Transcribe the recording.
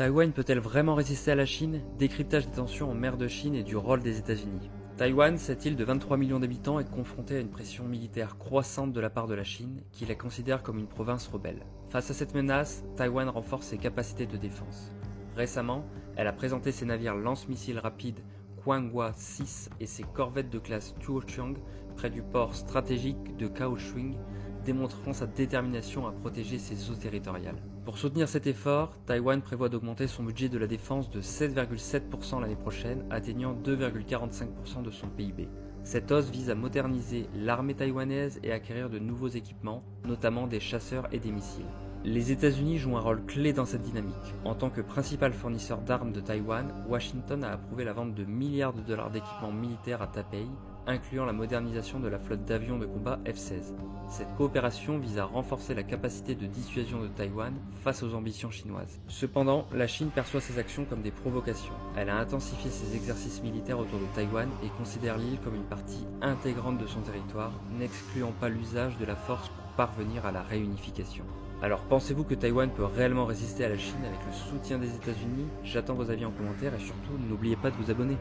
Taïwan peut-elle vraiment résister à la Chine? Décryptage des tensions en mer de Chine et du rôle des États-Unis. Taïwan, cette île de 23 millions d'habitants, est confrontée à une pression militaire croissante de la part de la Chine, qui la considère comme une province rebelle. Face à cette menace, Taïwan renforce ses capacités de défense. Récemment, elle a présenté ses navires lance-missiles rapides Kuanghua 6 et ses corvettes de classe Tuochang près du port stratégique de Kaohsiung, démontrant sa détermination à protéger ses eaux territoriales. Pour soutenir cet effort, Taïwan prévoit d'augmenter son budget de la défense de 7,7% l'année prochaine, atteignant 2,45% de son PIB. Cette hausse vise à moderniser l'armée taïwanaise et acquérir de nouveaux équipements, notamment des chasseurs et des missiles. Les États-Unis jouent un rôle clé dans cette dynamique. En tant que principal fournisseur d'armes de Taïwan, Washington a approuvé la vente de milliards de dollars d'équipements militaires à Taipei, incluant la modernisation de la flotte d'avions de combat F-16. Cette coopération vise à renforcer la capacité de dissuasion de Taïwan face aux ambitions chinoises. Cependant, la Chine perçoit ces actions comme des provocations. Elle a intensifié ses exercices militaires autour de Taïwan et considère l'île comme une partie intégrante de son territoire, n'excluant pas l'usage de la force pour parvenir à la réunification. Alors pensez-vous que Taïwan peut réellement résister à la Chine avec le soutien des États-Unis? J'attends vos avis en commentaire et surtout n'oubliez pas de vous abonner.